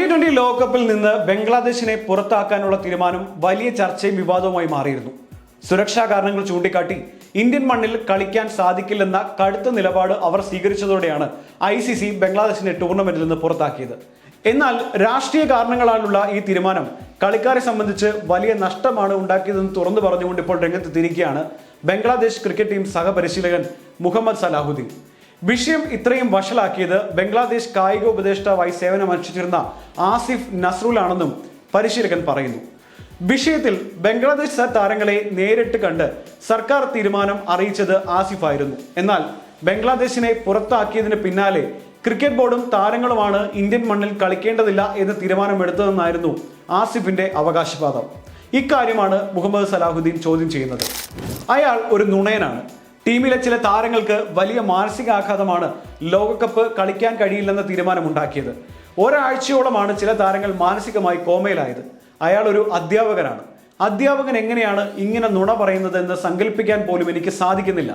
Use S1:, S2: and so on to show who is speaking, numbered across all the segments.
S1: 2020 ലോകകപ്പിൽ നിന്ന് ബംഗ്ലാദേശിനെ പുറത്താക്കാനുള്ള തീരുമാനം വലിയ ചർച്ചയും വിവാദവുമായി മാറിയിരുന്നു. സുരക്ഷാ കാരണങ്ങൾ ചൂണ്ടിക്കാട്ടി ഇന്ത്യൻ മണ്ണിൽ കളിക്കാൻ സാധിക്കില്ലെന്ന കടുത്ത നിലപാട് അവർ സ്വീകരിച്ചതോടെയാണ് ICC ബംഗ്ലാദേശിനെ ടൂർണമെന്റിൽ നിന്ന് പുറത്താക്കിയത്. എന്നാൽ രാഷ്ട്രീയ കാരണങ്ങളാലുള്ള ഈ തീരുമാനം കളിക്കാരെ സംബന്ധിച്ച് വലിയ നഷ്ടമാണ് ഉണ്ടാക്കിയതെന്ന് തുറന്നു പറഞ്ഞുകൊണ്ട് ഇപ്പോൾ രംഗത്തെത്തിയിരിക്കുകയാണ് ബംഗ്ലാദേശ് ക്രിക്കറ്റ് ടീം സഹപരിശീലകൻ മുഹമ്മദ് സലാഹുദ്ദീൻ. വിഷയം ഇത്രയും വഷളാക്കിയത് ബംഗ്ലാദേശ് കായിക ഉപദേഷ്ടാവായി സേവനമനുഷ്ഠിച്ചിരുന്ന ആസിഫ് നസ്രുലാണെന്നും പരിശീലകൻ പറയുന്നു. വിഷയത്തിൽ ബംഗ്ലാദേശ് താരങ്ങളെ നേരിട്ട് കണ്ട് സർക്കാർ തീരുമാനം അറിയിച്ചത് ആസിഫ് ആയിരുന്നു. എന്നാൽ ബംഗ്ലാദേശിനെ പുറത്താക്കിയതിന് പിന്നാലെ ക്രിക്കറ്റ് ബോർഡും താരങ്ങളുമാണ് ഇന്ത്യൻ മണ്ണിൽ കളിക്കേണ്ടതില്ല എന്ന തീരുമാനമെടുത്തതെന്നായിരുന്നു ആസിഫിന്റെ അവകാശവാദം. ഇക്കാര്യമാണ് മുഹമ്മദ് സലാഹുദ്ദീൻ ചോദ്യം ചെയ്യുന്നത്. അയാൾ ഒരു നുണയനാണ്. ടീമിലെ ചില താരങ്ങൾക്ക് വലിയ മാനസികാഘാതമാണ് ലോകകപ്പ് കളിക്കാൻ കഴിയില്ലെന്ന തീരുമാനമുണ്ടാക്കിയത്. ഒരാഴ്ചയോളമാണ് ചില താരങ്ങൾ മാനസികമായി കോമയിലായത്. അയാൾ ഒരു അധ്യാപകനാണ്. അധ്യാപകൻ എങ്ങനെയാണ് ഇങ്ങനെ നുണ പറയുന്നത് എന്ന് സങ്കല്പിക്കാൻ പോലും എനിക്ക് സാധിക്കുന്നില്ല.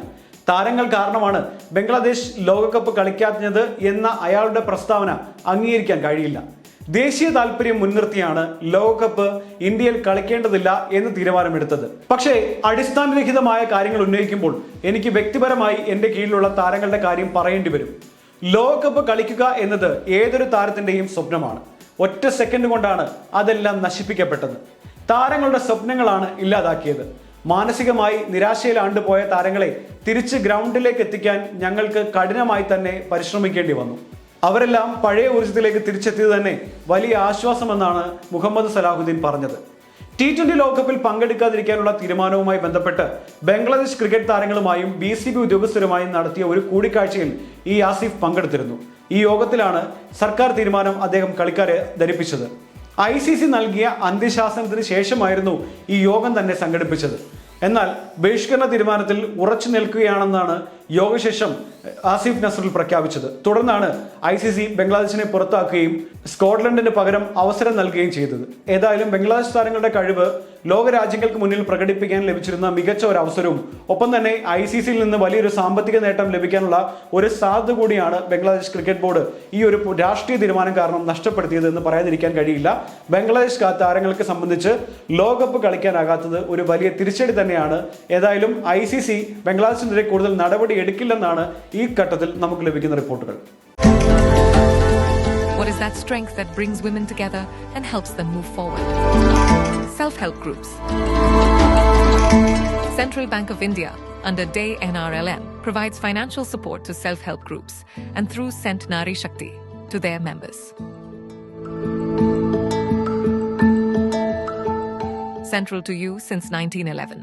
S1: താരങ്ങൾ കാരണമാണ് ബംഗ്ലാദേശ് ലോകകപ്പ് കളിക്കാത്തത് എന്ന അയാളുടെ പ്രസ്താവന അംഗീകരിക്കാൻ കഴിയില്ല. ദേശീയ താല്പര്യം മുൻനിർത്തിയാണ് ലോകകപ്പ് ഇന്ത്യയിൽ കളിക്കേണ്ടതില്ല എന്ന് തീരുമാനമെടുത്തത്. പക്ഷേ അടിസ്ഥാനരഹിതമായ കാര്യങ്ങൾ ഉന്നയിക്കുമ്പോൾ എനിക്ക് വ്യക്തിപരമായി എൻ്റെ കീഴിലുള്ള താരങ്ങളുടെ കാര്യം പറയേണ്ടി വരും. ലോകകപ്പ് കളിക്കുക എന്നത് ഏതൊരു താരത്തിൻ്റെയും സ്വപ്നമാണ്. ഒറ്റ സെക്കൻഡ് കൊണ്ടാണ് അതെല്ലാം നശിപ്പിക്കപ്പെട്ടത്. താരങ്ങളുടെ സ്വപ്നങ്ങളാണ് ഇല്ലാതാക്കിയത്. മാനസികമായി നിരാശയിലാണ്ടുപോയ താരങ്ങളെ തിരിച്ച് ഗ്രൗണ്ടിലേക്ക് എത്തിക്കാൻ ഞങ്ങൾക്ക് കഠിനമായി തന്നെ പരിശ്രമിക്കേണ്ടി വന്നു. അവരെല്ലാം പഴയ ഊർജ്ജത്തിലേക്ക് തിരിച്ചെത്തിയത് തന്നെ വലിയ ആശ്വാസമെന്നാണ് മുഹമ്മദ് സലാഹുദ്ദീൻ പറഞ്ഞത്. T20 ലോകകപ്പിൽ പങ്കെടുക്കാതിരിക്കാനുള്ള തീരുമാനവുമായി ബന്ധപ്പെട്ട് ബംഗ്ലാദേശ് ക്രിക്കറ്റ് താരങ്ങളുമായും BCB ഉദ്യോഗസ്ഥരുമായും നടത്തിയ ഒരു കൂടിക്കാഴ്ചയിൽ ഈ ആസിഫ് പങ്കെടുത്തിരുന്നു. ഈ യോഗത്തിലാണ് സർക്കാർ തീരുമാനം അദ്ദേഹം കളിക്കാരെ ധരിപ്പിച്ചത്. ICC നൽകിയ അന്ത്യശാസനത്തിന് ശേഷമായിരുന്നു ഈ യോഗം തന്നെ സംഘടിപ്പിച്ചത്. എന്നാൽ ബഹിഷ്കരണ തീരുമാനത്തിൽ ഉറച്ചു നിൽക്കുകയാണെന്നാണ് യോഗശേഷം ആസിഫ് നസ്രുൽ പ്രഖ്യാപിച്ചത്. തുടർന്നാണ് ICC ബംഗ്ലാദേശിനെ പുറത്താക്കുകയും സ്കോട്ട്ലൻഡിന് പകരം അവസരം നൽകുകയും ചെയ്തത്. ഏതായാലും ബംഗ്ലാദേശ് താരങ്ങളുടെ കഴിവ് ലോകരാജ്യങ്ങൾക്ക് മുന്നിൽ പ്രകടിപ്പിക്കാൻ ലഭിച്ചിരുന്ന മികച്ച ഒരു അവസരവും ഒപ്പം തന്നെ ICCയിൽ നിന്ന് വലിയൊരു സാമ്പത്തിക നേട്ടം ലഭിക്കാനുള്ള ഒരു സാധ്യത കൂടിയാണ് ബംഗ്ലാദേശ് ക്രിക്കറ്റ് ബോർഡ് ഈ ഒരു രാഷ്ട്രീയ തീരുമാനം കാരണം നഷ്ടപ്പെടുത്തിയത് എന്ന് പറയാതിരിക്കാൻ കഴിയില്ല. ബംഗ്ലാദേശ് താരങ്ങൾക്ക് സംബന്ധിച്ച് ലോകകപ്പ് കളിക്കാനാകാത്തത് ഒരു വലിയ തിരിച്ചടി തന്നെയാണ്. ഏതായാലും ICC ബംഗ്ലാദേശിനെതിരെ കൂടുതൽ നടപടി എടുക്കില്ലെന്നാണ് ഈ ഘട്ടത്തിൽ നമുക്ക് ലഭിക്കുന്ന റിപ്പോർട്ടുകൾ.
S2: What is that strength that brings women together and helps them move forward? Self-help groups. Central Bank of India, under DAY NRLM, provides financial support to self-help groups and through Sent Nari Shakti to their members. Central to you since 1911.